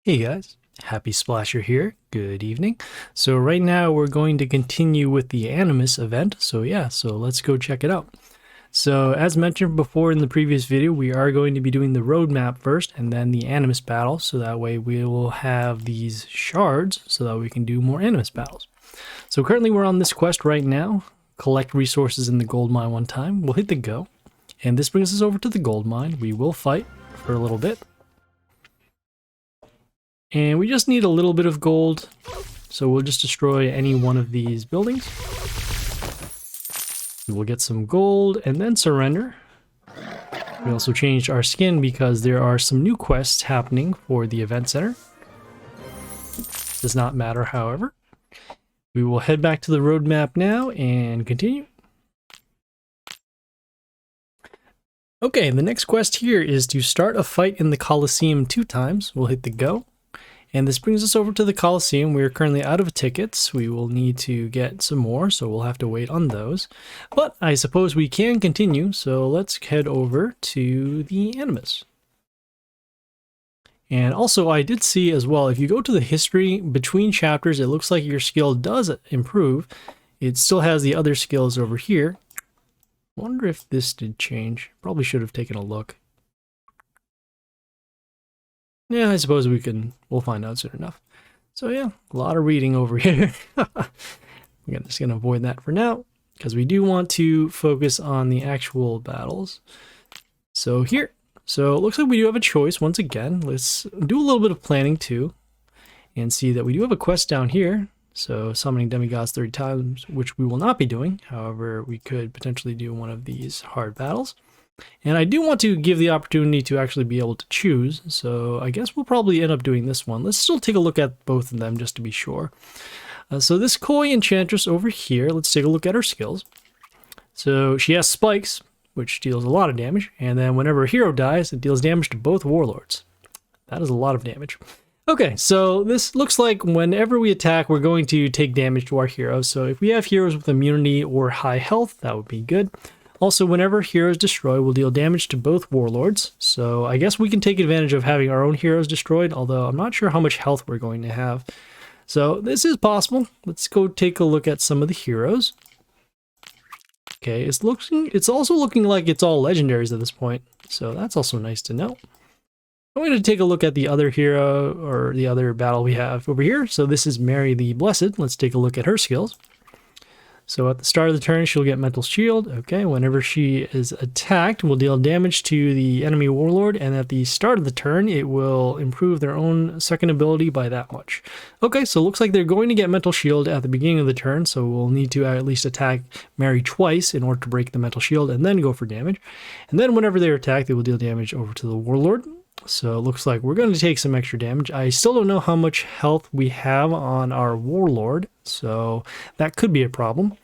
Hey guys, Happysplasher here. Good evening. So right now we're going to continue with the Animus event. So let's go check it out. So as mentioned before in the previous video, we are going to be doing the roadmap first and then the Animus battle. So that way we will have these shards so that we can do more Animus battles. So currently we're on this quest right now. Collect resources in the gold mine one time. We'll hit the go. And this brings us over to the gold mine. We will fight for a little bit. And we just need a little bit of gold, so we'll just destroy any one of these buildings. We will get some gold and then surrender. We also changed our skin because there are some new quests happening for the event center. Does not matter, however. We will head back to the roadmap now and continue. Okay, the next quest here is to start a fight in the Colosseum 2 times. We'll hit the go. And this brings us over to the Colosseum. We are currently out of tickets. We will need to get some more, so we'll have to wait on those. But I suppose we can continue, so let's head over to the Animus. And also, I did see as well, if you go to the history between chapters, it looks like your skill does improve. It still has the other skills over here. Wonder if this did change. Probably should have taken a look. Yeah, I suppose we'll find out soon enough. So yeah, a lot of reading over here. I'm just going to avoid that for now, because we do want to focus on the actual battles. So here, it looks like we do have a choice once again. Let's do a little bit of planning too, and see that we do have a quest down here. So summoning demigods 30 times, which we will not be doing. However, we could potentially do one of these hard battles. And I do want to give the opportunity to actually be able to choose, so I guess we'll probably end up doing this one. Let's still take a look at both of them just to be sure. So this Koi Enchantress over here, let's take a look at her skills. So she has spikes, which deals a lot of damage, and then whenever a hero dies, it deals damage to both warlords. That is a lot of damage. Okay, so this looks like whenever we attack, we're going to take damage to our heroes. So if we have heroes with immunity or high health, that would be good. Also, whenever heroes destroy, we'll deal damage to both warlords. So I guess we can take advantage of having our own heroes destroyed, although I'm not sure how much health we're going to have. So this is possible. Let's go take a look at some of the heroes. Okay, it's also looking like it's all legendaries at this point. So that's also nice to know. I'm going to take a look at the other hero, or the other battle we have over here. So this is Mary the Blessed. Let's take a look at her skills. So at the start of the turn, she'll get Mental Shield. Okay, whenever she is attacked, we'll deal damage to the enemy warlord, and at the start of the turn, it will improve their own second ability by that much. Okay, so it looks like they're going to get Mental Shield at the beginning of the turn, so we'll need to at least attack Mary twice in order to break the Mental Shield, and then go for damage. And then whenever they're attacked, they will deal damage over to the warlord. So it looks like we're going to take some extra damage. I still don't know how much health we have on our warlord, so that could be a problem.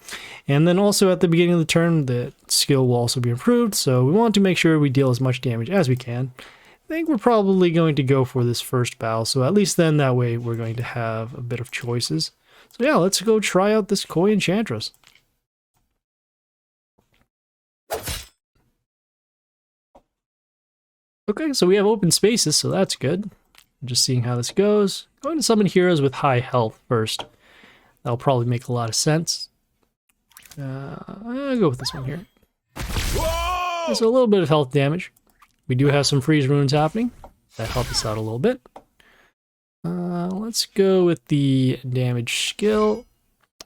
And then also at the beginning of the turn, the skill will also be improved, so we want to make sure we deal as much damage as we can. I think we're probably going to go for this first battle, so at least then that way we're going to have a bit of choices. So yeah, let's go try out this Koi Enchantress. Okay, so we have open spaces, so that's good. Just seeing how this goes. Going to summon heroes with high health first. That'll probably make a lot of sense. I'll go with this one here. So a little bit of health damage. We do have some freeze runes happening. That helps us out a little bit. Let's go with the damage skill.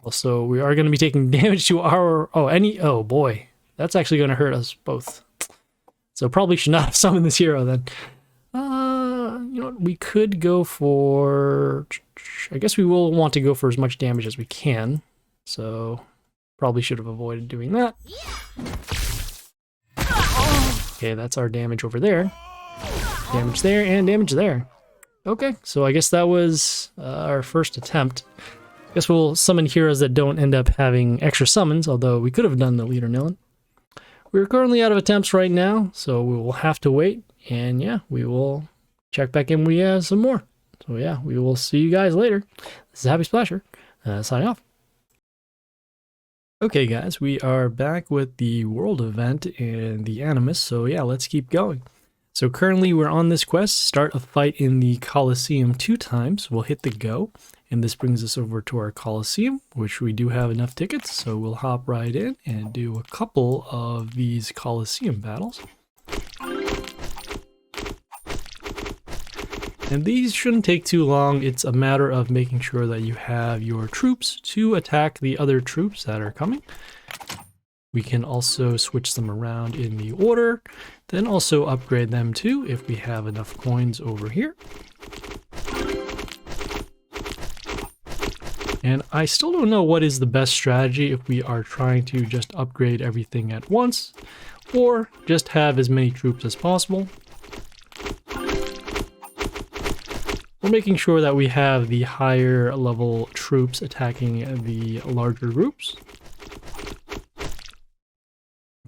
Also, we are going to be taking damage to our... Oh boy. That's actually going to hurt us both. So probably should not have summoned this hero then. You know what, we could go for... I guess we will want to go for as much damage as we can. So probably should have avoided doing that. Okay, that's our damage over there. Damage there and damage there. Okay, so I guess that was our first attempt. I guess we'll summon heroes that don't end up having extra summons, although we could have done the leader Nilin. We're currently out of attempts right now, so we will have to wait, and yeah, we will check back in when we have some more. So yeah, we will see you guys later. This is Happysplasher, signing off. Okay guys, we are back with the world event and the Animus, so yeah, let's keep going. So currently we're on this quest, start a fight in the Colosseum 2 times. We'll hit the go, and this brings us over to our Colosseum, which we do have enough tickets, so we'll hop right in and do a couple of these Colosseum battles. And these shouldn't take too long. It's a matter of making sure that you have your troops to attack the other troops that are coming. We can also switch them around in the order, then also upgrade them too if we have enough coins over here. And I still don't know what is the best strategy if we are trying to just upgrade everything at once, or just have as many troops as possible. We're making sure that we have the higher level troops attacking the larger groups.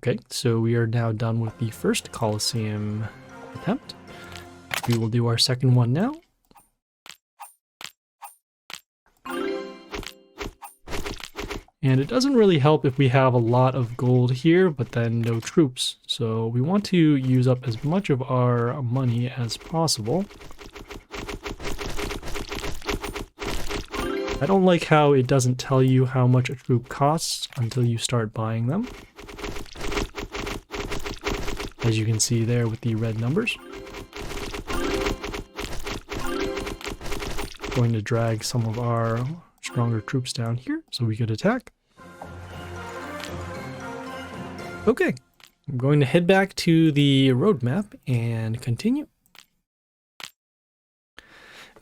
Okay, so we are now done with the first Colosseum attempt. We will do our second one now. And it doesn't really help if we have a lot of gold here, but then no troops. So we want to use up as much of our money as possible. I don't like how it doesn't tell you how much a troop costs until you start buying them. As you can see there with the red numbers. Going to drag some of our stronger troops down here so we could attack. Okay, I'm going to head back to the roadmap and continue.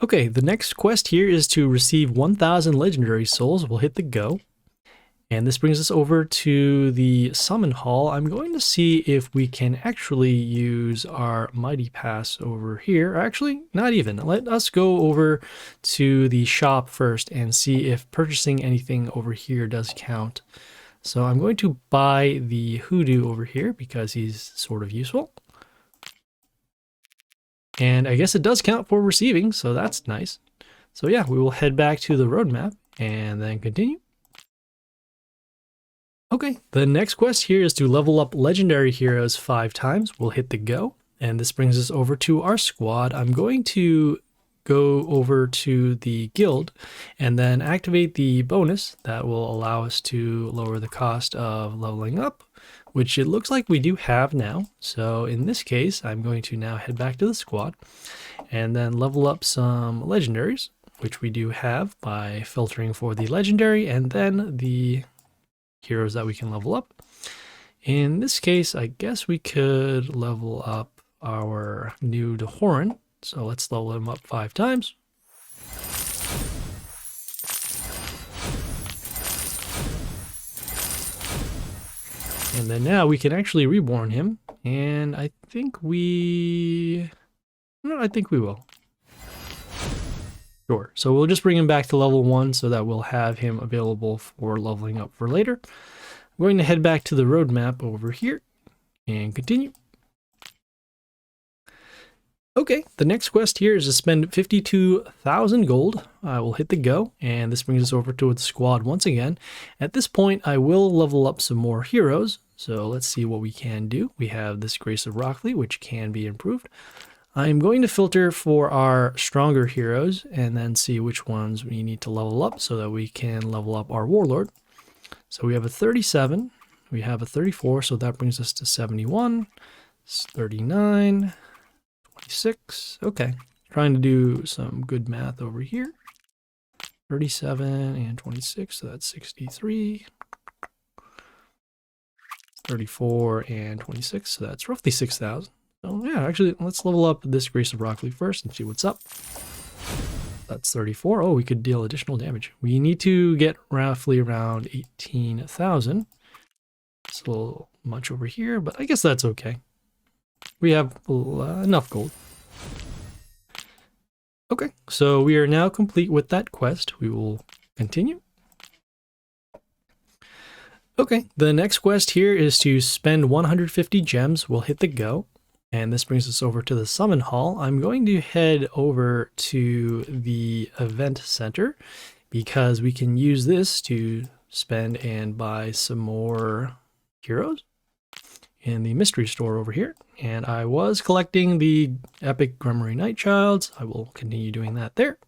Okay, the next quest here is to receive 1,000 legendary souls. We'll hit the go. And this brings us over to the summon hall. I'm going to see if we can actually use our mighty pass over here. Actually, not even. Let us go over to the shop first and see if purchasing anything over here does count. So I'm going to buy the hoodoo over here because he's sort of useful. And I guess it does count for receiving, so that's nice. So yeah, we will head back to the roadmap and then continue. Okay, the next quest here is to level up legendary heroes 5 times. We'll hit the go, and this brings us over to our squad. I'm going to go over to the guild and then activate the bonus that will allow us to lower the cost of leveling up, which it looks like we do have now. So in this case, I'm going to now head back to the squad and then level up some legendaries, which we do have by filtering for the legendary and then the heroes that we can level up. In this case, I guess we could level up our new Dehoran. So let's level him up 5 times. And then now we can actually reborn him, and I think we will. Sure, so we'll just bring him back to level 1 so that we'll have him available for leveling up for later. I'm going to head back to the roadmap over here and continue. Okay, the next quest here is to spend 52,000 gold. I will hit the go, and this brings us over to the squad once again. At this point, I will level up some more heroes, so let's see what we can do. We have this Grace of Rockley, which can be improved. I'm going to filter for our stronger heroes, and then see which ones we need to level up so that we can level up our Warlord. So we have a 37, we have a 34, so that brings us to 71, 39, 26, okay. Trying to do some good math over here. 37 and 26, so that's 63. 34 and 26, so that's roughly 6,000. So yeah, actually, let's level up this Grace of Rockley first and see what's up. That's 34. Oh, we could deal additional damage. We need to get roughly around 18,000. It's a little much over here, but I guess that's okay. We have enough gold. Okay, so we are now complete with that quest. We will continue. Okay, the next quest here is to spend 150 gems. We'll hit the go, and this brings us over to the summon hall. I'm going to head over to the event center because we can use this to spend and buy some more heroes. in the mystery store over here, and I was collecting the epic Grimoire Nightchilds. I will continue doing that there.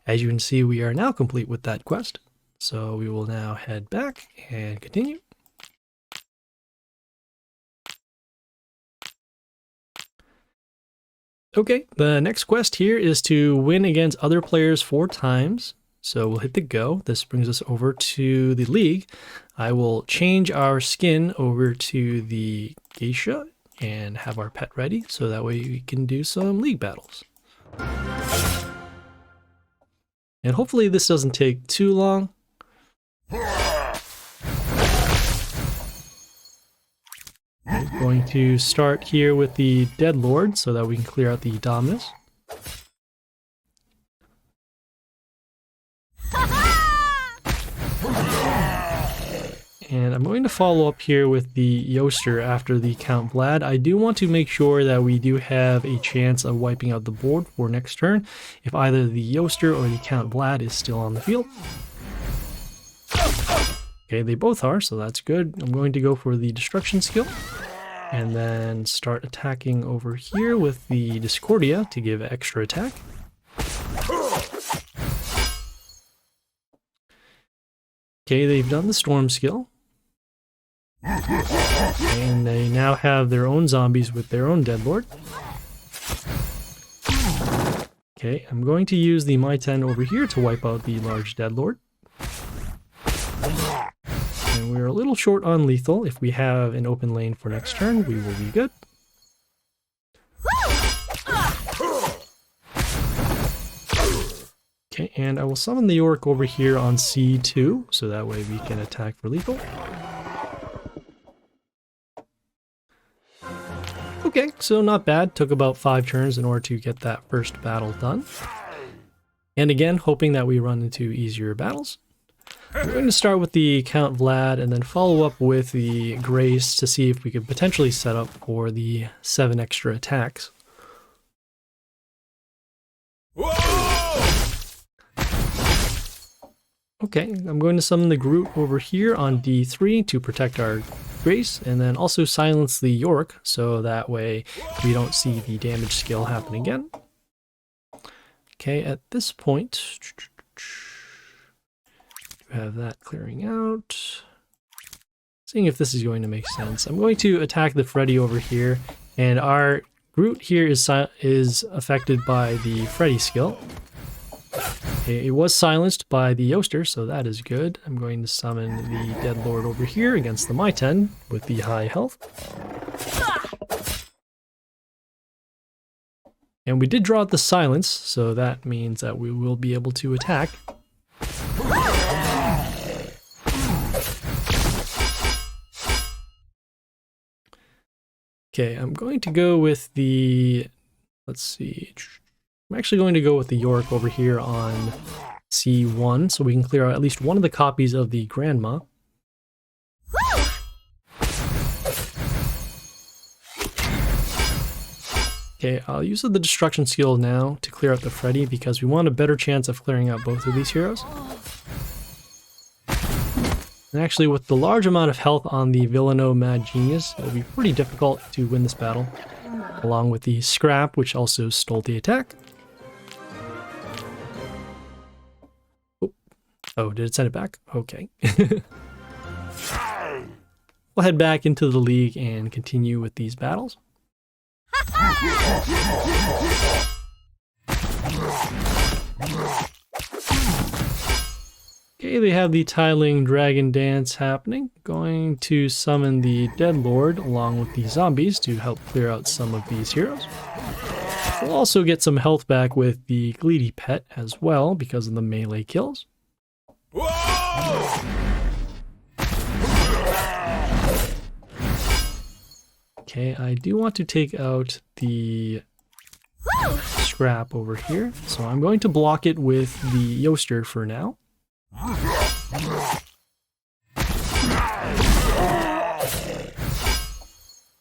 As you can see, we are now complete with that quest, so we will now head back and continue. Okay, the next quest here is to win against other players 4 times. So we'll hit the go. This brings us over to the league. I will change our skin over to the geisha and have our pet ready, so that way we can do some league battles. And hopefully this doesn't take too long. I'm going to start here with the Dead Lord so that we can clear out the Dominus. And I'm going to follow up here with the Yoster after the Count Vlad. I do want to make sure that we do have a chance of wiping out the board for next turn if either the Yoster or the Count Vlad is still on the field. Okay, they both are, so that's good. I'm going to go for the Destruction skill and then start attacking over here with the Discordia to give extra attack. Okay, they've done the Storm skill. And they now have their own zombies with their own Deadlord. Okay, I'm going to use the My 10 over here to wipe out the large Deadlord. And we're a little short on lethal. If we have an open lane for next turn, we will be good. Okay, and I will summon the Orc over here on C2, so that way we can attack for lethal. Okay, so not bad. Took about 5 turns in order to get that first battle done. And again, hoping that we run into easier battles. We're going to start with the Count Vlad and then follow up with the Grace to see if we could potentially set up for the 7 extra attacks. Okay, I'm going to summon the Groot over here on D3 to protect our Grace, and then also silence the York, so that way we don't see the damage skill happen again. Okay, at this point, have that clearing out. Seeing if this is going to make sense. I'm going to attack the Freddy over here, and our Groot here is affected by the Freddy skill. Okay, it was silenced by the Yoster, so that is good. I'm going to summon the Dead Lord over here against the My 10 with the high health. And we did draw out the silence, so that means that we will be able to attack. Okay, I'm going to go with the, let's see, I'm actually going to go with the York over here on C1 so we can clear out at least one of the copies of the Grandma. Okay, I'll use the Destruction skill now to clear out the Freddy because we want a better chance of clearing out both of these heroes. And actually, with the large amount of health on the Villaino Mad Genius, it will be pretty difficult to win this battle, along with the Scrap, which also stole the attack. Oh, did it send it back? Okay. We'll head back into the league and continue with these battles. Okay, they have the Tiling Dragon Dance happening. Going to summon the Dead Lord along with the zombies to help clear out some of these heroes. We'll also get some health back with the Gleedy Pet as well because of the melee kills. Okay, I do want to take out the Scrap over here, so I'm going to block it with the Yoster for now.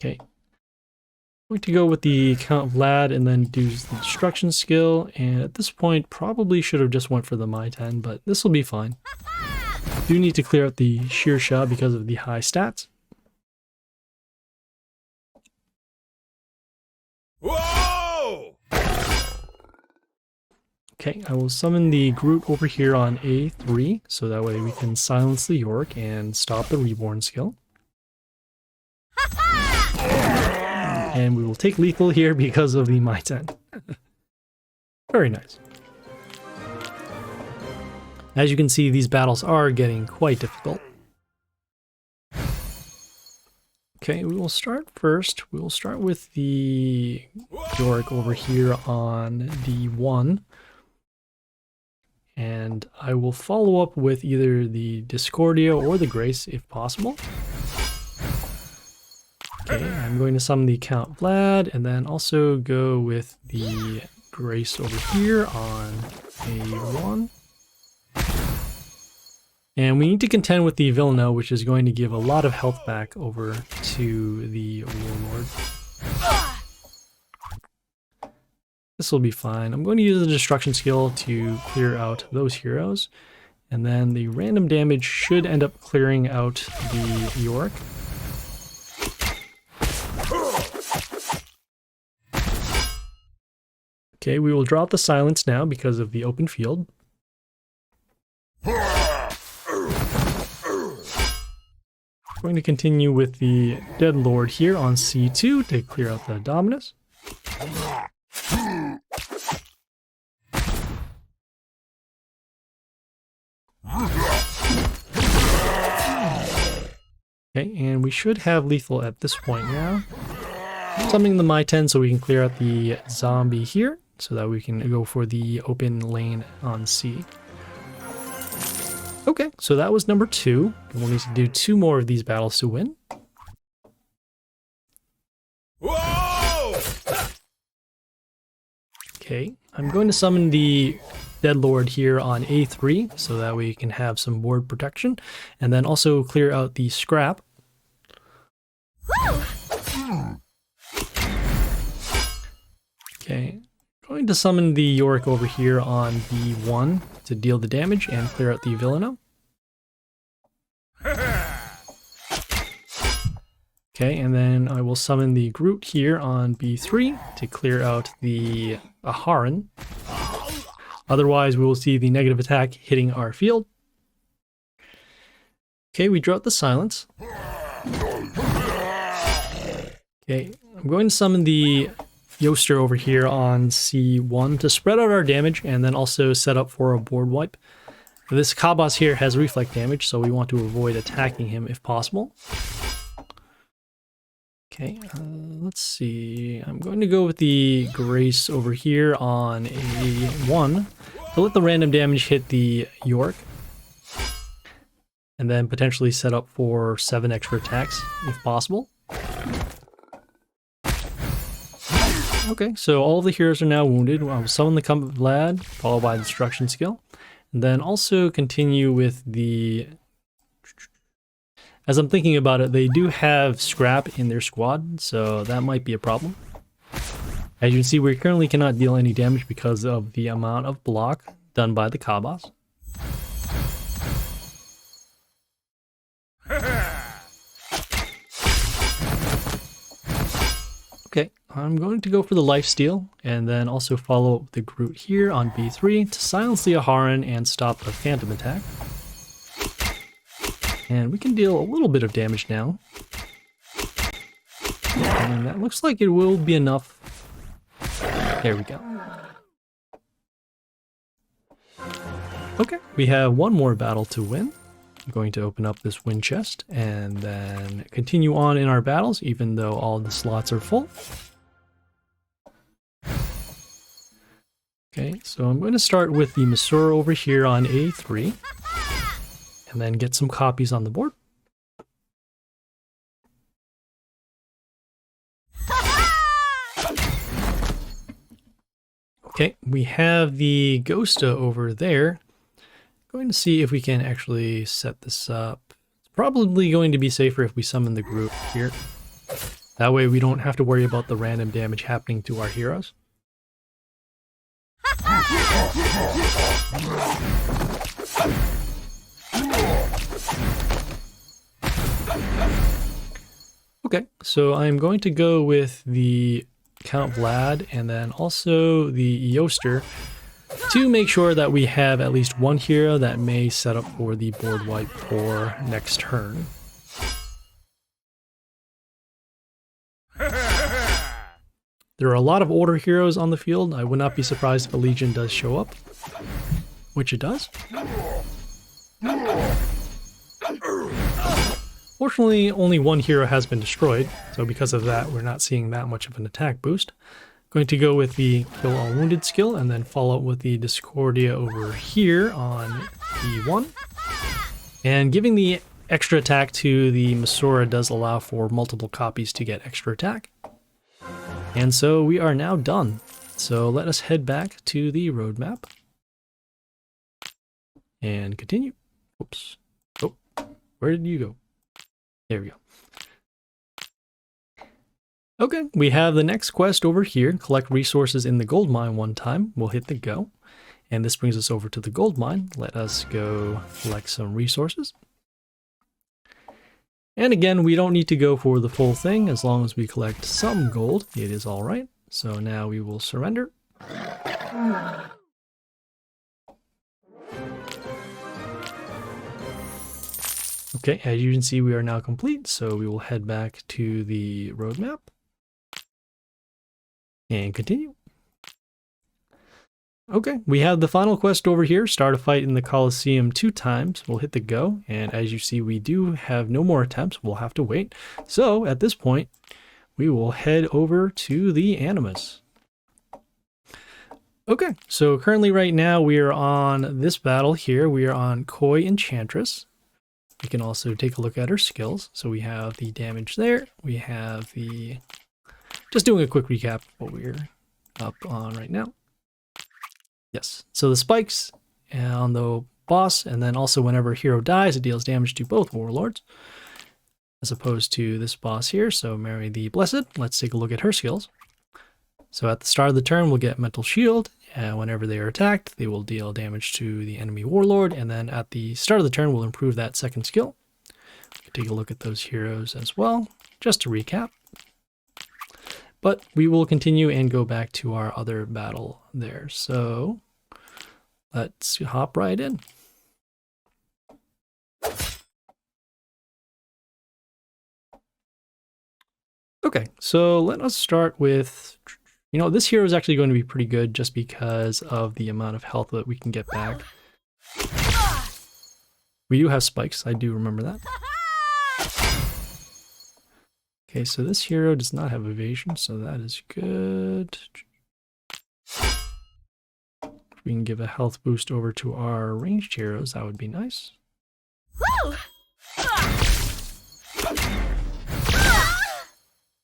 Okay, I'm going to go with the Count Vlad and then do the Destruction skill, and at this point probably should have just went for the My 10, but this will be fine. Do need to clear out the Shearsha because of the high stats. Okay, I will summon the Groot over here on A3, so that way we can silence the York and stop the Reborn skill. And we will take lethal here because of the My 10. Very nice. As you can see, these battles are getting quite difficult. Okay, we will start first. We will start with the York over here on D1. And I will follow up with either the Discordia or the Grace if possible. Okay, I'm going to summon the Count Vlad and then also go with the Grace over here on A1. And we need to contend with the Villanelle, which is going to give a lot of health back over to the Warlord. This will be fine. I'm going to use the Destruction skill to clear out those heroes. And then the random damage should end up clearing out the York. Okay, we will drop the silence now because of the open field. Going to continue with the Dead Lord here on C2 to clear out the Dominus. Okay, and we should have lethal at this point now. Summoning the My 10 so we can clear out the zombie here, so that we can go for the open lane on C. Okay, so that was number 2. We'll need to do 2 more of these battles to win. Whoa! Okay, I'm going to summon the Dead Lord here on A3 so that we can have some board protection, and then also clear out the scrap. Okay, going to summon the York over here on B1 to deal the damage and clear out the Villano. Okay, and then I will summon the Groot here on B3 to clear out the Aharon. Otherwise, we will see the negative attack hitting our field. Okay, we drop the silence. Okay, I'm going to summon the Yoster over here on C1 to spread out our damage and then also set up for a board wipe. This Kabas here has reflect damage, so we want to avoid attacking him if possible. Okay, let's see. I'm going to go with the Grace over here on A1 to let the random damage hit the York. And then potentially set up for 7 extra attacks if possible. Okay, so all the heroes are now wounded. I will summon the Combat Vlad, followed by the Destruction skill. And then also continue with the... As I'm thinking about it, they do have scrap in their squad, so that might be a problem. As you can see, we currently cannot deal any damage because of the amount of block done by the Kabas. Okay, I'm going to go for the lifesteal and then also follow up the Groot here on B3 to silence the Aharon and stop the Phantom attack. And we can deal a little bit of damage now. And that looks like it will be enough. There we go. Okay, we have one more battle to win. I'm going to open up this win chest and then continue on in our battles, even though all the slots are full. Okay, so I'm going to start with the Masura over here on A3 and then get some copies on the board. Okay, we have the Ghosta over there. Going to see if we can actually set this up. It's probably going to be safer if we summon the group here. That way we don't have to worry about the random damage happening to our heroes. Okay, so I'm going to go with the Count Vlad and then also the Yoster to make sure that we have at least one hero that may set up for the board wipe for next turn. There are a lot of order heroes on the field. I would not be surprised if a Legion does show up, which it does. Fortunately, only one hero has been destroyed, so because of that, we're not seeing that much of an attack boost. Going to go with the Kill All Wounded skill, and then follow up with the Discordia over here on E1. And giving the extra attack to the Masura does allow for multiple copies to get extra attack. And so we are now done. So let us head back to the roadmap. And continue. Oops. Oh, where did you go? There we go. Okay, we have the next quest over here. Collect resources in the gold mine one time. We'll hit the go. And this brings us over to the gold mine. Let us go collect some resources. And again, we don't need to go for the full thing. As long as we collect some gold, it is all right. So now we will surrender. Okay, as you can see, we are now complete. So we will head back to the roadmap and continue. Okay, we have the final quest over here. Start a fight in the Colosseum 2 times. We'll hit the go. And as you see, we do have no more attempts. We'll have to wait. So at this point, we will head over to the Animus. Okay, so currently right now we are on this battle here. We are on Koi Enchantress. We can also take a look at her skills. So we have the damage there. We have the... Just doing a quick recap of what we're up on right now. Yes, so the spikes on the boss, and then also whenever a hero dies, it deals damage to both warlords, as opposed to this boss here. So Mary the Blessed, let's take a look at her skills. So at the start of the turn, we'll get Mental Shield, and whenever they are attacked, they will deal damage to the enemy warlord, and then at the start of the turn, we'll improve that second skill. We can take a look at those heroes as well, just to recap. But we will continue and go back to our other battle there. So let's hop right in. Okay, so let us start with, you know, this hero is actually going to be pretty good just because of the amount of health that we can get back. We do have spikes, I do remember that. Okay, so this hero does not have evasion, so that is good. If we can give a health boost over to our ranged heroes, that would be nice.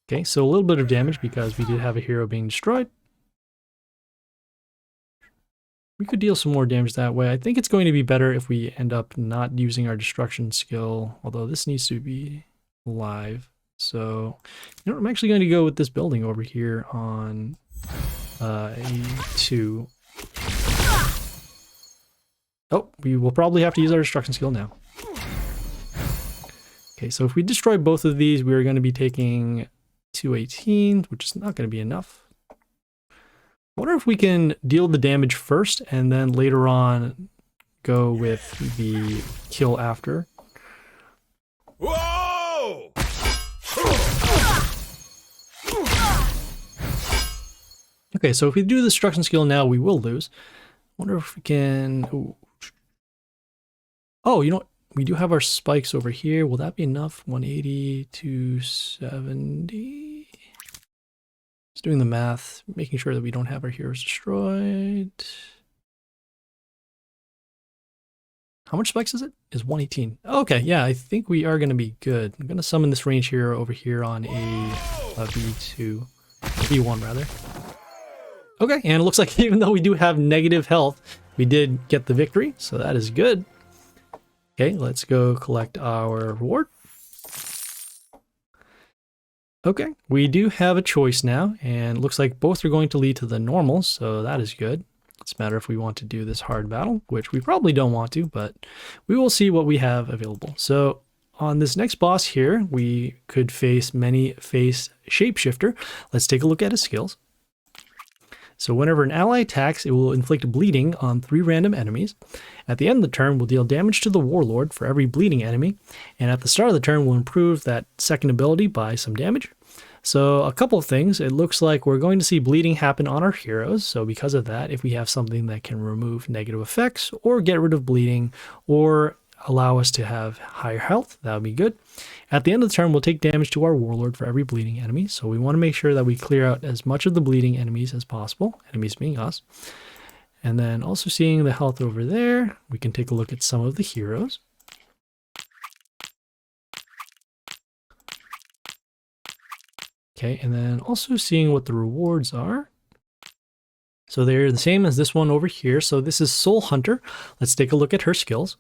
Okay, so a little bit of damage because we did have a hero being destroyed. We could deal some more damage that way. I think it's going to be better if we end up not using our destruction skill, although this needs to be live. So, you know, I'm actually going to go with this building over here on A2. Oh, we will probably have to use our destruction skill now. Okay, so if we destroy both of these, we are going to be taking 218, which is not going to be enough. I wonder if we can deal the damage first and then later on go with the kill after. Whoa! Okay, so if we do the destruction skill now, we will lose. I wonder if we can... Ooh. Oh, you know what? We do have our spikes over here. Will that be enough? 180, 270. Just doing the math, making sure that we don't have our heroes destroyed. How much spikes is it? Is 118. Okay, yeah, I think we are going to be good. I'm going to summon this range hero over here on a B2. B1 rather. Okay, and it looks like even though we do have negative health, we did get the victory, so that is good. Okay, let's go collect our reward. Okay, we do have a choice now, and it looks like both are going to lead to the normal, so that is good. It's a matter if we want to do this hard battle, which we probably don't want to, but we will see what we have available. So on this next boss here, we could face Shapeshifter. Let's take a look at his skills. So whenever an ally attacks, it will inflict bleeding on 3 random enemies. At the end of the turn, we'll deal damage to the Warlord for every bleeding enemy. And at the start of the turn, we'll improve that second ability by some damage. So a couple of things. It looks like we're going to see bleeding happen on our heroes. So because of that, if we have something that can remove negative effects or get rid of bleeding or allow us to have higher health, that would be good. At the end of the turn, we'll take damage to our Warlord for every bleeding enemy. So we want to make sure that we clear out as much of the bleeding enemies as possible, enemies being us. And then also seeing the health over there, we can take a look at some of the heroes. Okay, and then also seeing what the rewards are. So they're the same as this one over here. So this is Soul Hunter. Let's take a look at her skills.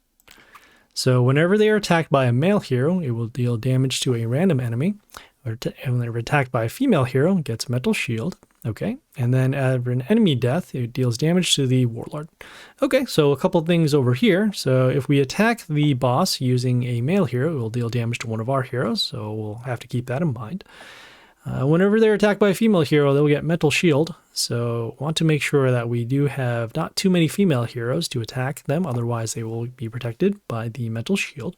So whenever they are attacked by a male hero, it will deal damage to a random enemy. And whenever attacked by a female hero, it gets Metal Shield. Okay, and then after an enemy death, it deals damage to the Warlord. Okay, so a couple things over here. So if we attack the boss using a male hero, it will deal damage to one of our heroes. So we'll have to keep that in mind. Whenever they're attacked by a female hero, they'll get Metal Shield. So want to make sure that we do have not too many female heroes to attack them. Otherwise, they will be protected by the Metal Shield.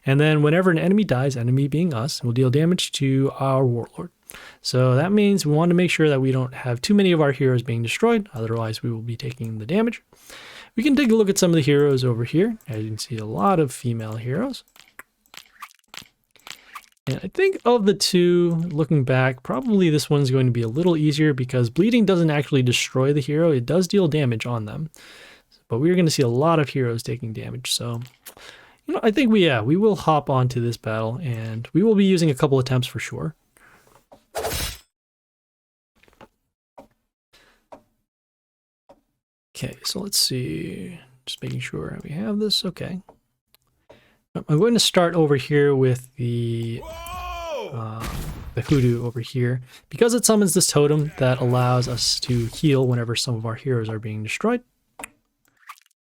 And then whenever an enemy dies, enemy being us, we'll deal damage to our Warlord. So that means we want to make sure that we don't have too many of our heroes being destroyed. Otherwise, we will be taking the damage. We can take a look at some of the heroes over here. As you can see, a lot of female heroes. And I think of the two, looking back, probably this one's going to be a little easier because bleeding doesn't actually destroy the hero. It does deal damage on them. But we're going to see a lot of heroes taking damage. So, I think we will hop onto this battle and we will be using a couple attempts for sure. Okay, so let's see. Just making sure we have this. Okay. I'm going to start over here with the hoodoo over here because it summons this totem that allows us to heal whenever some of our heroes are being destroyed.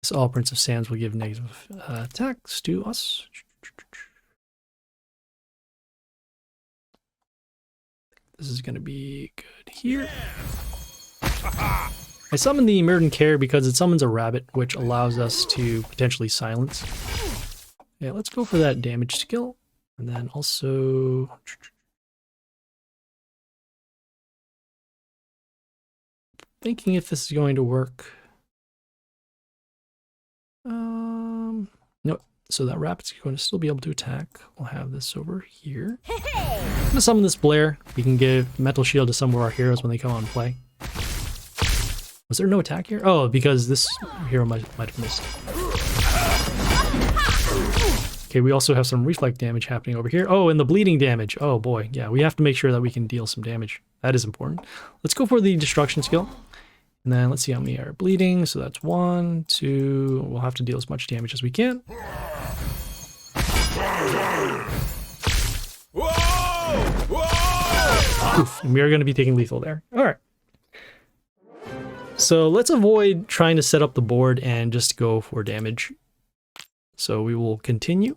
This All Prince of Sands will give negative attacks to us. This is going to be good here. I summon the Mirrodin Care because it summons a rabbit, which allows us to potentially silence. Yeah, let's go for that damage skill. And then also... thinking if this is going to work. Nope. So that rabbit's going to still be able to attack. We'll have this over here. I'm going to summon this Blair. We can give Metal Shield to some of our heroes when they come on play. Was there no attack here? Oh, because this hero might have missed. Okay, we also have some reflect damage happening over here. Oh, and the bleeding damage. Oh boy, yeah, we have to make sure that we can deal some damage. That is important. Let's go for the destruction skill. And then let's see how many are bleeding. So that's 1, 2. We'll have to deal as much damage as we can. Oof, and we are going to be taking lethal there. All right. So let's avoid trying to set up the board and just go for damage. So we will continue.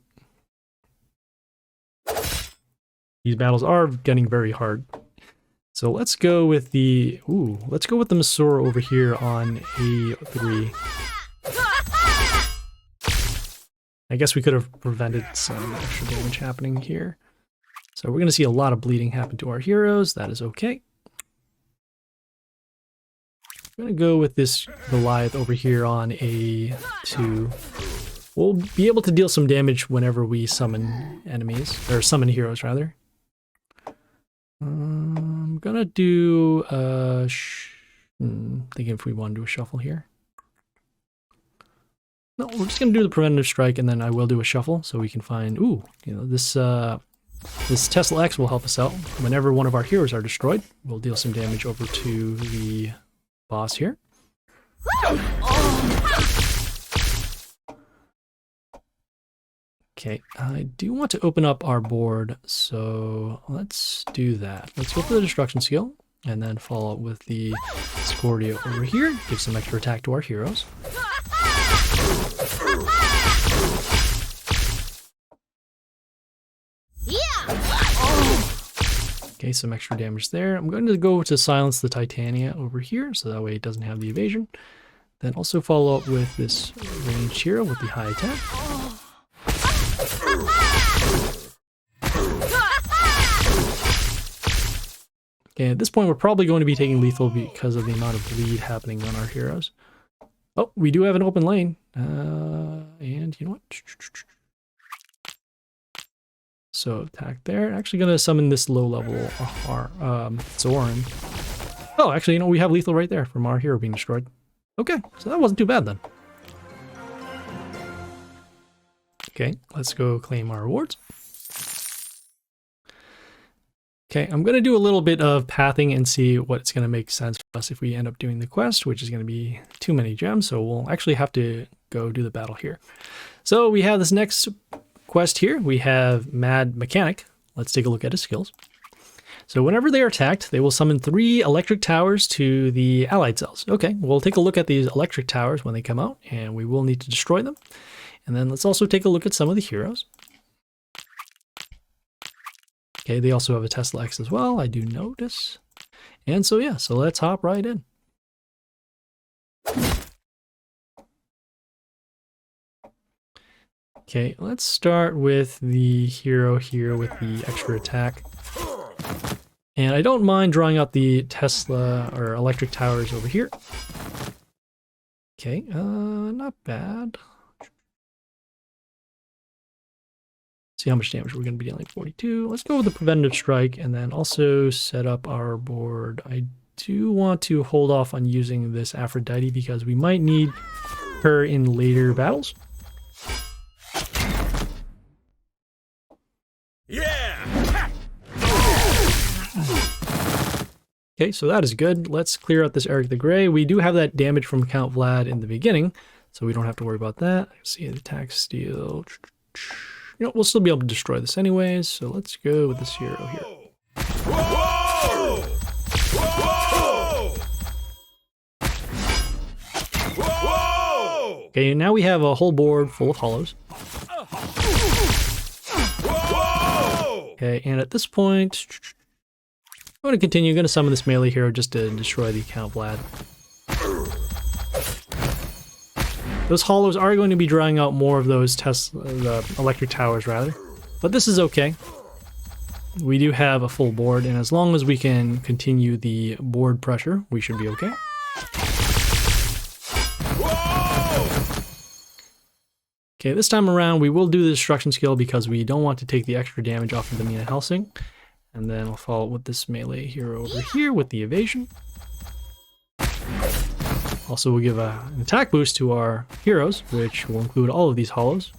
These battles are getting very hard. So let's go with the Masura over here on A3. I guess we could have prevented some extra damage happening here. So we're going to see a lot of bleeding happen to our heroes. That is okay. I'm going to go with this Goliath over here on A2. We'll be able to deal some damage whenever we summon enemies, or summon heroes rather. I'm gonna do thinking if we want to do a shuffle here. No, we're just gonna do the preventative strike, and then I will do a shuffle so we can find. This Tesla X will help us out. Whenever one of our heroes are destroyed, we'll deal some damage over to the boss here. Okay, I do want to open up our board, so let's do that. Let's go for the destruction skill, and then follow up with the Scordio over here. Give some extra attack to our heroes. Okay, Okay, some extra damage there. I'm going to go to silence the Titania over here, so that way it doesn't have the evasion. Then also follow up with this ranged hero with the high attack. Okay, at this point we're probably going to be taking lethal because of the amount of bleed happening on our heroes. Oh, we do have an open lane. And you know what? So attack there. Actually going to summon this low level Zoran. Oh, actually, you know, we have lethal right there from our hero being destroyed. Okay, so that wasn't too bad then. Okay, let's go claim our rewards. Okay, I'm going to do a little bit of pathing and see what's going to make sense for us if we end up doing the quest, which is going to be too many gems, so we'll actually have to go do the battle here. So we have this next quest here. We have Mad Mechanic. Let's take a look at his skills. So whenever they are attacked, they will summon 3 electric towers to the allied cells. Okay, we'll take a look at these electric towers when they come out, and we will need to destroy them. And then let's also take a look at some of the heroes. Okay, they also have a Tesla X as well, I do notice. And so yeah, so let's hop right in. Okay, let's start with the hero here with the extra attack. And I don't mind drawing out the Tesla or electric towers over here. Okay, not bad. See how much damage we're going to be dealing. 42. Let's go with the preventative strike and then also set up our board. I do want to hold off on using this Aphrodite because we might need her in later battles. Yeah. Okay, so that is good. Let's clear out this Eric the Grey. We do have that damage from Count Vlad in the beginning, so we don't have to worry about that. See the attack steal. You know, we'll still be able to destroy this anyways, so let's go with this hero here. Whoa! Whoa! Whoa! Okay, now we have a whole board full of hollows. Whoa! Okay, and at this point, I'm going to continue. I'm going to summon this melee hero just to destroy the Count Vlad. Those hollows are going to be drawing out more of those electric towers, rather. But this is okay. We do have a full board, and as long as we can continue the board pressure, we should be okay. Whoa! Okay, this time around, we will do the destruction skill because we don't want to take the extra damage off of the Mina Helsing. And then I'll follow with this melee hero over here with the evasion. Also, we'll give an attack boost to our heroes, which will include all of these hollows.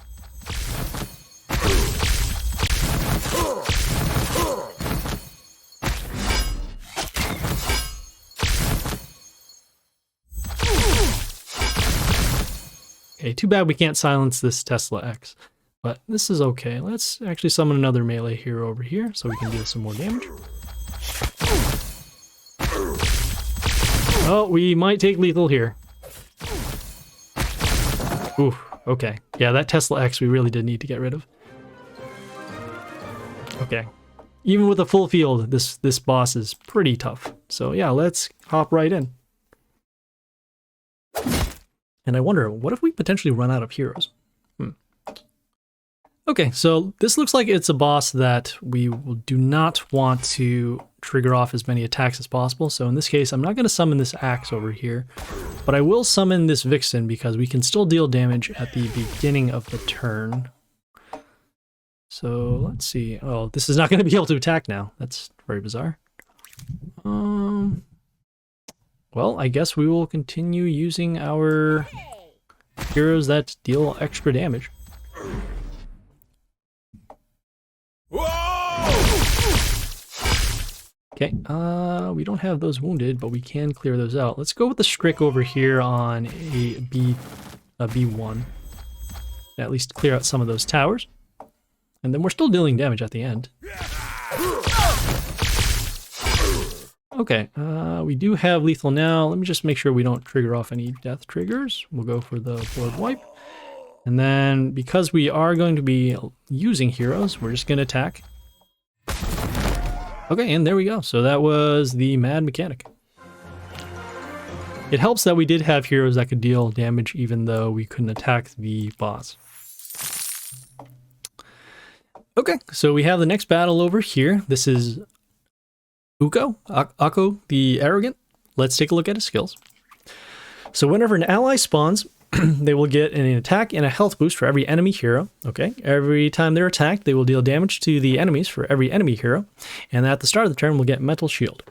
Okay, too bad we can't silence this Tesla X, but this is okay. Let's actually summon another melee hero over here so we can deal some more damage. Oh, we might take lethal here. Ooh, okay. Yeah, that Tesla X we really did need to get rid of. Okay. Even with a full field, this boss is pretty tough. So yeah, let's hop right in. And I wonder, what if we potentially run out of heroes? Okay, so this looks like it's a boss that we do not want to trigger off as many attacks as possible. So in this case, I'm not going to summon this axe over here, but I will summon this Vixen because we can still deal damage at the beginning of the turn. So let's see. Oh, this is not going to be able to attack now. That's very bizarre. Well, I guess we will continue using our heroes that deal extra damage. Okay, we don't have those wounded, but we can clear those out. Let's go with the Strick over here on a B1. At least clear out some of those towers. And then we're still dealing damage at the end. Okay, we do have lethal now. Let me just make sure we don't trigger off any death triggers. We'll go for the board wipe. And then, because we are going to be using heroes, we're just going to attack. Okay, and there we go. So that was the Mad Mechanic. It helps that we did have heroes that could deal damage even though we couldn't attack the boss. Okay, so we have the next battle over here. This is Ukko the Arrogant. Let's take a look at his skills. So whenever an ally spawns, they will get an attack and a health boost for every enemy hero. Okay, every time they're attacked, they will deal damage to the enemies for every enemy hero. And at the start of the turn, we'll get Mental Shield.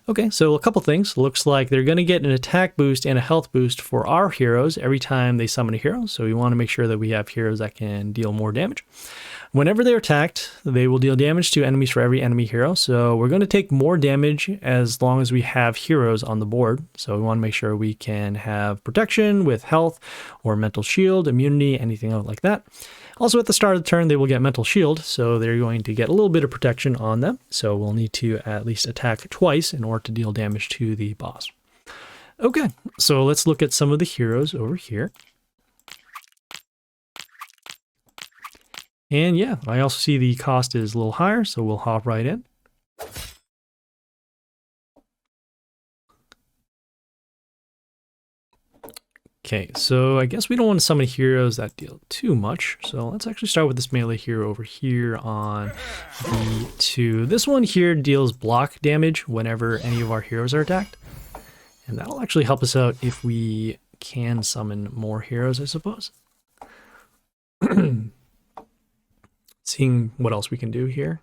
Okay, so a couple things. Looks like they're going to get an attack boost and a health boost for our heroes every time they summon a hero. So we want to make sure that we have heroes that can deal more damage. Whenever they're attacked, they will deal damage to enemies for every enemy hero. So we're going to take more damage as long as we have heroes on the board. So we want to make sure we can have protection with health or mental shield, immunity, anything like that. Also at the start of the turn, they will get mental shield. So they're going to get a little bit of protection on them. So we'll need to at least attack twice in order to deal damage to the boss. Okay, so let's look at some of the heroes over here. And yeah, I also see the cost is a little higher, so we'll hop right in. Okay, so I guess we don't want to summon heroes that deal too much. So let's actually start with this melee hero over here on B2. This one here deals block damage whenever any of our heroes are attacked. And that'll actually help us out if we can summon more heroes, I suppose. Seeing what else we can do here.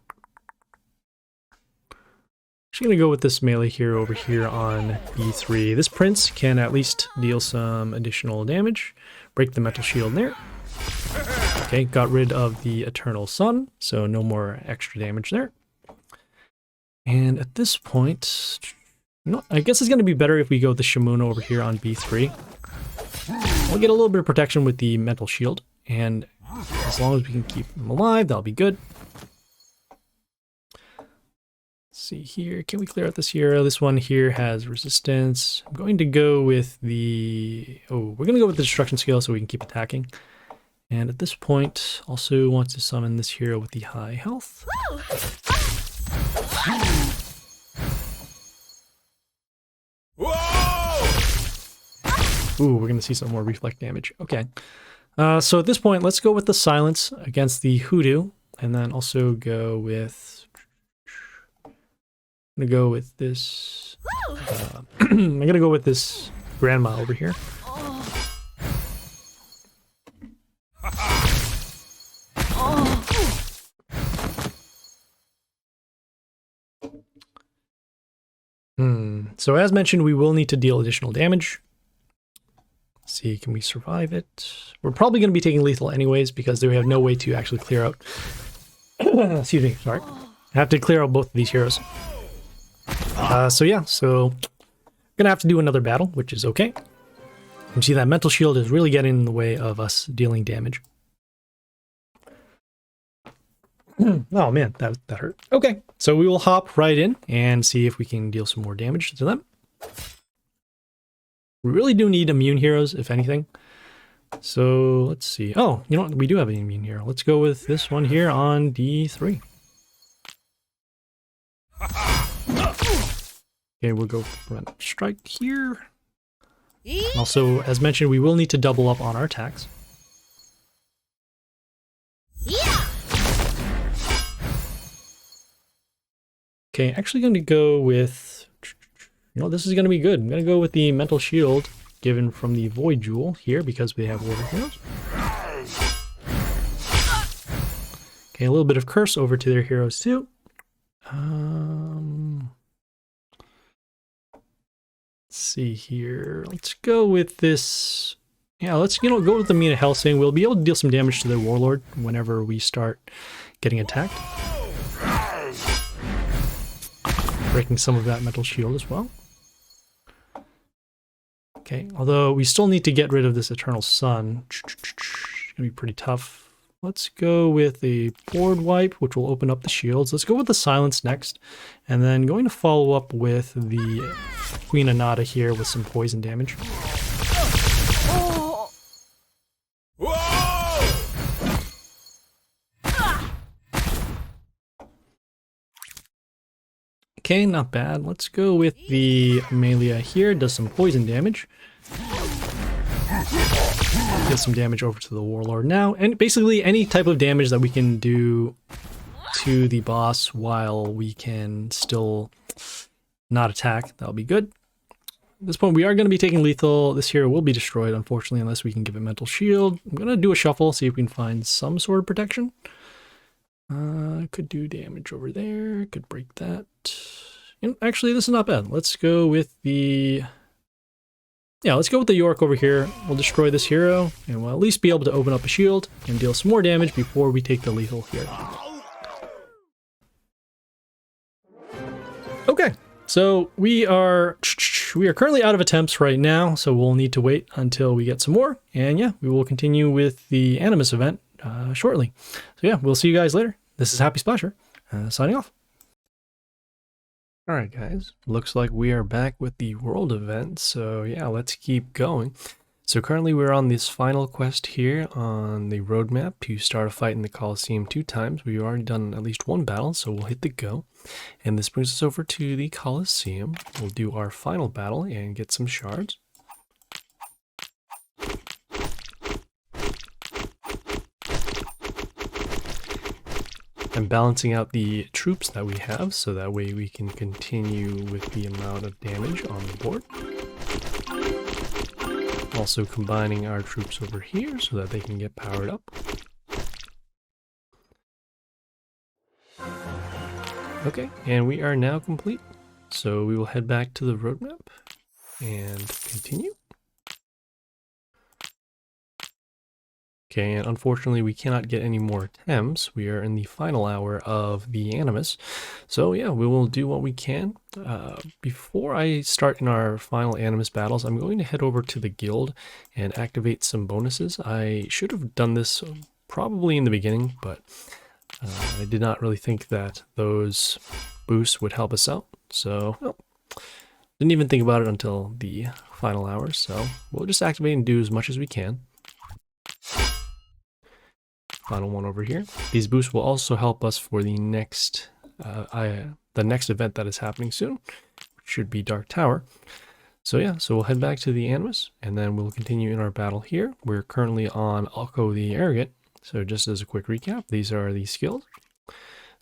Actually going to go with this melee hero over here on B3. This prince can at least deal some additional damage. Break the mental shield there. Okay, got rid of the Eternal Sun, so no more extra damage there. And at this point, I guess it's going to be better if we go with the Shimuna over here on B3. We'll get a little bit of protection with the mental shield, and as long as we can keep them alive, that'll be good. Let's see here. Can we clear out this hero? This one here has resistance. I'm going to go with the... Oh, we're going to go with the destruction skill so we can keep attacking. And at this point, also want to summon this hero with the high health. Ooh, we're going to see some more reflect damage. Okay. So at this point, let's go with the silence against the hoodoo, and then also go with... I'm going to go with this... I'm going to go with this grandma over here. So as mentioned, we will need to deal additional damage. Let's see, can we survive it? We're probably going to be taking lethal anyways because we have no way to actually clear out... Excuse me, sorry. I have to clear out both of these heroes. So yeah, so gonna have to do another battle, which is okay. You can see that mental shield is really getting in the way of us dealing damage. Oh man, that hurt. Okay, so we will hop right in and see if we can deal some more damage to them. We really do need immune heroes, if anything. So let's see. Oh, you know what? We do have an immune hero. Let's go with this one here on D3. Okay, we'll go for a strike here. Also, as mentioned, we will need to double up on our attacks. Okay, actually going to go with... You know, this is going to be good. I'm going to go with the mental shield given from the Void Jewel here because we have Warrior heroes. Okay, a little bit of curse over to their heroes too. Let's see here. Let's go with this. Yeah, let's go with the Mina Helsing. We'll be able to deal some damage to their Warlord whenever we start getting attacked. Breaking some of that mental shield as well. Okay, although we still need to get rid of this Eternal Sun. It's gonna be pretty tough. Let's go with a board wipe, which will open up the shields. Let's go with the silence next, and then going to follow up with the Queen Anata here with some poison damage. Okay, not bad. Let's go with the Amelia here. Does some poison damage. Get some damage over to the Warlord now. And basically any type of damage that we can do to the boss while we can still not attack, that'll be good. At this point, we are going to be taking lethal. This hero will be destroyed, unfortunately, unless we can give it mental shield. I'm going to do a shuffle, see if we can find some sort of protection. Could do damage over there. Could break that. And actually, this is not bad. Let's go with the... Yeah, let's go with the York over here. We'll destroy this hero, and we'll at least be able to open up a shield and deal some more damage before we take the lethal here. Okay, so we are currently out of attempts right now, so we'll need to wait until we get some more. And yeah, we will continue with the Animus event shortly. So yeah, we'll see you guys later. This is Happysplasher, signing off. Alright guys, looks like we are back with the world event, so yeah, let's keep going. So currently we're on this final quest here on the roadmap to start a fight in the Colosseum 2 times. We've already done at least one battle, so we'll hit the go. And this brings us over to the Colosseum. We'll do our final battle and get some shards. I'm balancing out the troops that we have, so that way we can continue with the amount of damage on the board. Also combining our troops over here so that they can get powered up. Okay, and we are now complete. So we will head back to the roadmap and continue. Okay, and unfortunately we cannot get any more attempts. We are in the final hour of the Animus. So yeah, we will do what we can. Before I start in our final Animus battles, I'm going to head over to the guild and activate some bonuses. I should have done this probably in the beginning, but I did not really think that those boosts would help us out. So, well, didn't even think about it until the final hour. So we'll just activate and do as much as we can. Final one over here. These boosts will also help us for the next event that is happening soon, which should be Dark Tower. So yeah, so we'll head back to the Animus, and then we'll continue in our battle here. We're currently on Ukko the Arrogant. So just as a quick recap, these are the skills.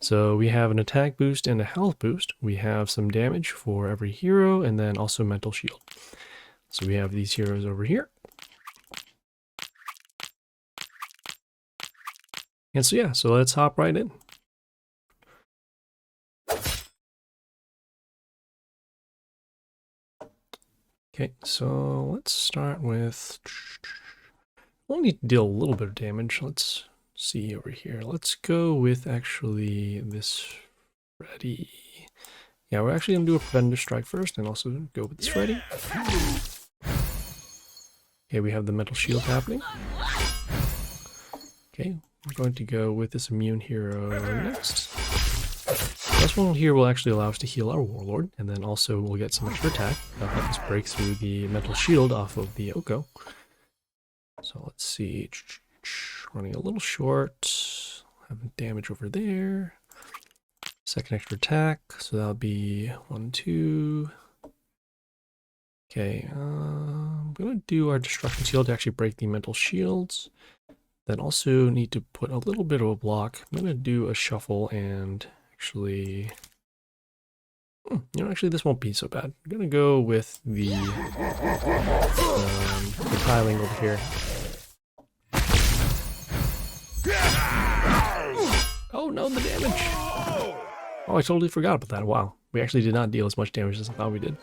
So we have an attack boost and a health boost. We have some damage for every hero, and then also mental shield. So we have these heroes over here. And so yeah, so let's hop right in. Okay, so let's start with... We'll need to deal a little bit of damage. Let's see over here. Let's go with actually this Freddy. Yeah, we're actually going to do a Preventative Strike first and also go with this Freddy. Okay, we have the mental shield happening. Okay, we're going to go with this immune hero next. This one here will actually allow us to heal our Warlord, and then also we'll get some extra attack. That'll help us break through the mental shield off of the Ukko. So let's see, running a little short, having damage over there. Second extra attack, so that'll be 1, 2. Okay, I'm gonna do our destruction shield to actually break the mental shields. Then also need to put a little bit of a block. I'm gonna do a shuffle and actually, actually this won't be so bad. I'm gonna go with the tiling over here. Oh no, the damage! Oh, I totally forgot about that. Wow, we actually did not deal as much damage as I thought we did.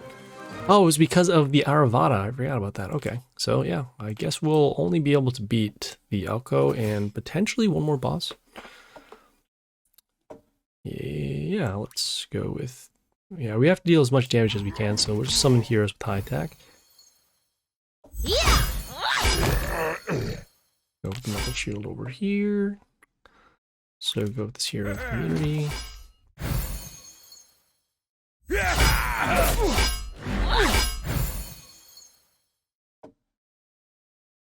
Oh, it was because of the Aravata. I forgot about that. Okay, so yeah, I guess we'll only be able to beat the Ukko and potentially one more boss. Yeah, let's go with... Yeah, we have to deal as much damage as we can, so we'll just summon heroes with high attack. Go with the metal shield over here. So go with this hero in community.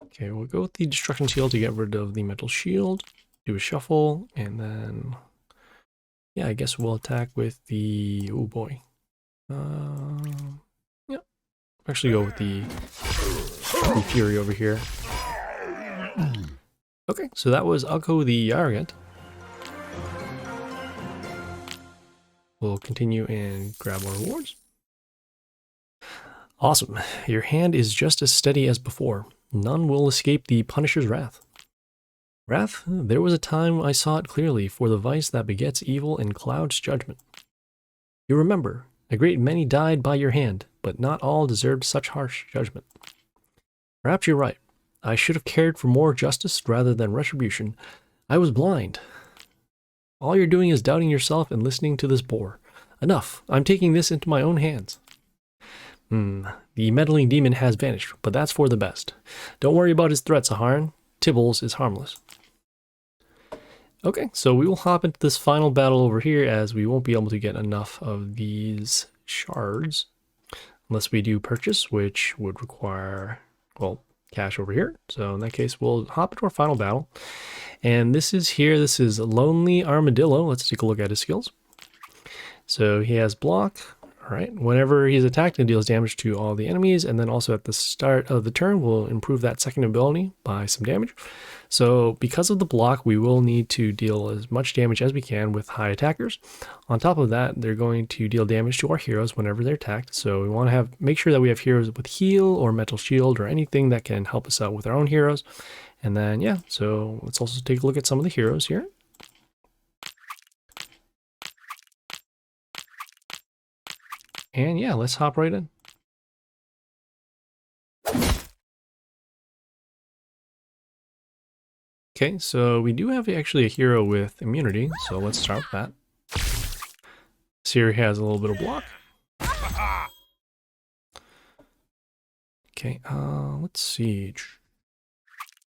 Okay, we'll go with the destruction shield to get rid of the metal shield. Do a shuffle, and then... Yeah, I guess we'll attack with the... Oh boy. Yeah, actually go with the Fury over here. Okay, so that was Ukko the Arrogant. We'll continue and grab more rewards. Awesome. Your hand is just as steady as before. None will escape the Punisher's wrath. Wrath? There was a time I saw it clearly, for the vice that begets evil and clouds judgment. You remember, a great many died by your hand, but not all deserved such harsh judgment. Perhaps you're right. I should have cared for more justice rather than retribution. I was blind. All you're doing is doubting yourself and listening to this bore. Enough. I'm taking this into my own hands. The meddling demon has vanished, but that's for the best. Don't worry about his threats, Aharon. Tibbles is harmless. Okay, so we will hop into this final battle over here, as we won't be able to get enough of these shards unless we do purchase, which would require, well, cash over here. So in that case, we'll hop into our final battle. And this is here. This is Lonely Armadillo. Let's take a look at his skills. So he has block. All right. Whenever he's attacked, it deals damage to all the enemies. And then also at the start of the turn, we'll improve that second ability by some damage. So because of the block, we will need to deal as much damage as we can with high attackers. On top of that, they're going to deal damage to our heroes whenever they're attacked. So we want to make sure that we have heroes with heal or mental shield or anything that can help us out with our own heroes. And then, yeah, so let's also take a look at some of the heroes here. And yeah, let's hop right in. Okay, so we do have actually a hero with immunity, so let's start with that. This here has a little bit of block. Okay, let's see.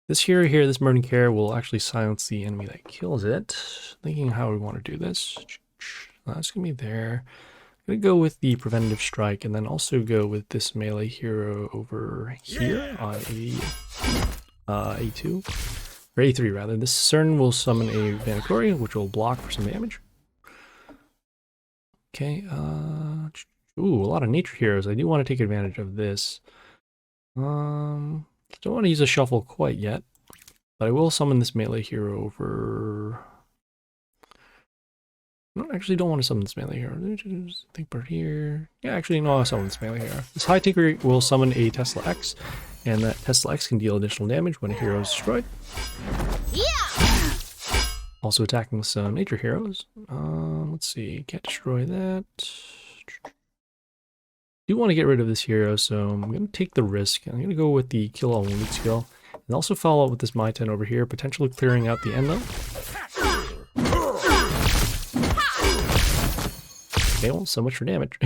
This hero here, this Murder Care, will actually silence the enemy that kills it. Thinking how we want to do this. That's going to be there. I'm going to go with the Preventative Strike, and then also go with this melee hero over here on A2. Or A3 rather. This Cern will summon a Vanicori, which will block for some damage. Okay, ooh, a lot of nature heroes. I do want to take advantage of this. Don't want to use a shuffle quite yet, but I will summon this melee hero over. No, actually don't want to summon this melee hero. I think we're here. Yeah, actually no, I'll summon this melee hero. This High Tinker will summon a Tesla X, and that Tesla X can deal additional damage when a hero is destroyed. Yeah. Also attacking with some nature heroes. Let's see, can't destroy that. Do want to get rid of this hero, so I'm going to take the risk. I'm going to go with the Kill All Wounded skill, and also follow up with this My 10 over here, potentially clearing out the end though. Okay, well, so much for damage.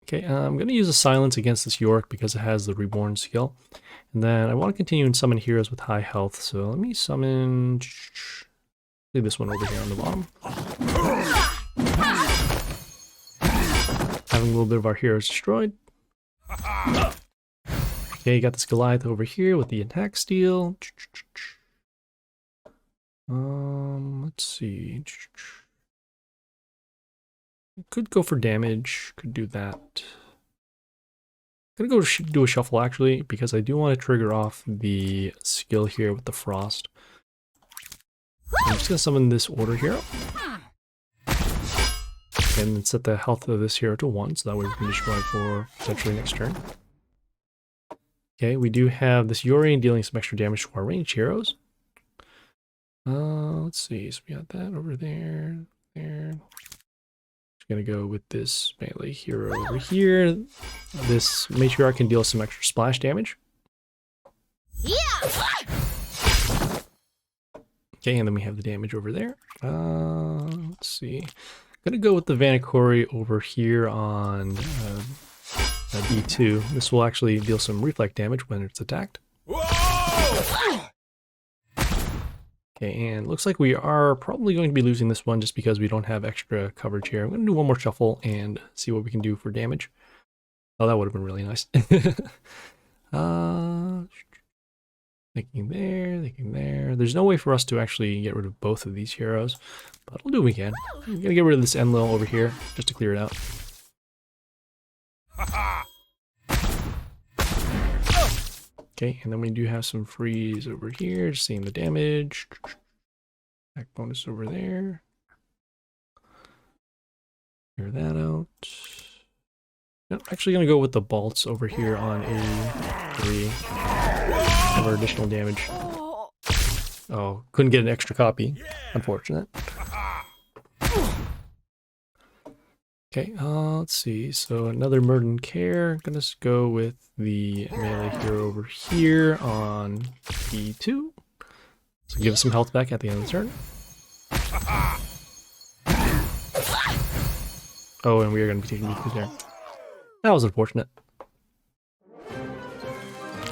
Okay, I'm going to use a Silence against this York because it has the Reborn skill. And then I want to continue and summon heroes with high health, so let me summon... leave this one over here on the bottom. Having a little bit of our heroes destroyed. Okay, you got this Goliath over here with the attack steal. Let's see. Could go for damage, could do that. I'm gonna go do a shuffle actually, because I do want to trigger off the skill here with the frost. I'm just gonna summon this order hero. And then set the health of this hero to 1, so that way we can destroy for potentially next turn. Okay, we do have this Yorian dealing some extra damage to our ranged heroes. Let's see, so we got that over there, there. Just gonna go with this melee hero over here. This matriarch can deal some extra splash damage. Yeah. Okay, and then we have the damage over there. Let's see. I'm gonna go with the Vanicori over here on D2. This will actually deal some reflect damage when it's attacked. Okay, and looks like we are probably going to be losing this one just because we don't have extra coverage here. I'm going to do one more shuffle and see what we can do for damage. Oh, that would have been really nice. Thinking there, thinking there. There's no way for us to actually get rid of both of these heroes. but we'll do what we can. I'm gonna get rid of this Enlil over here just to clear it out. Okay, and then we do have some freeze over here, just seeing the damage. Attack bonus over there. Clear that out. I'm actually gonna go with the bolts over here on A3 for additional damage. Oh, couldn't get an extra copy. Unfortunate. Okay, let's see. So another Murden Care. Gonna go with the melee hero over here on B2. So give us some health back at the end of the turn. Oh, and we are gonna be taking Ukko there. That was unfortunate.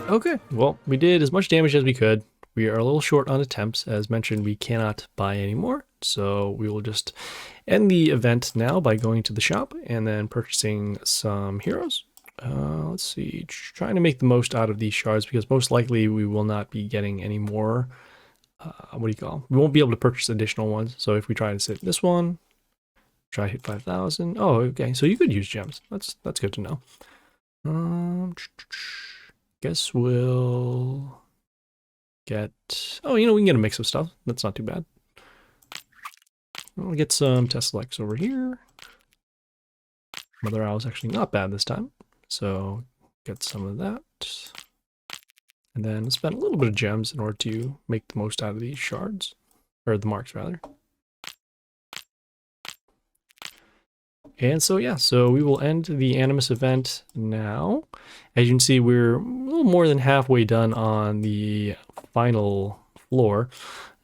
Okay, well, we did as much damage as we could. We are a little short on attempts. As mentioned, we cannot buy any more. So we will just end the event now by going to the shop and then purchasing some heroes. Let's see, trying to make the most out of these shards because most likely we will not be getting any more, what do you call them? We won't be able to purchase additional ones. So if we try to sit this one, try hit 5,000. Oh, okay, so you could use gems. That's good to know. Guess we'll get, oh, you know, we can get a mix of stuff. That's not too bad. We'll get some test selects over here. Mother Owl is actually not bad this time. So get some of that. And then spend a little bit of gems in order to make the most out of these shards. Or the marks, rather. And so, yeah, so we will end the Animus event now. As you can see, we're a little more than halfway done on the final floor.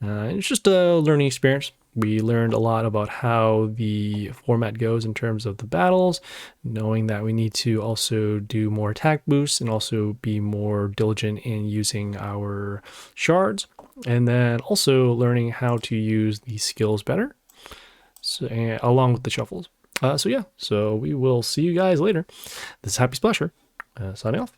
It's just a learning experience. We learned a lot about how the format goes in terms of the battles, knowing that we need to also do more attack boosts and also be more diligent in using our shards, and then also learning how to use the skills better, so, along with the shuffles. So yeah, so we will see you guys later. This is Happysplasher, signing off.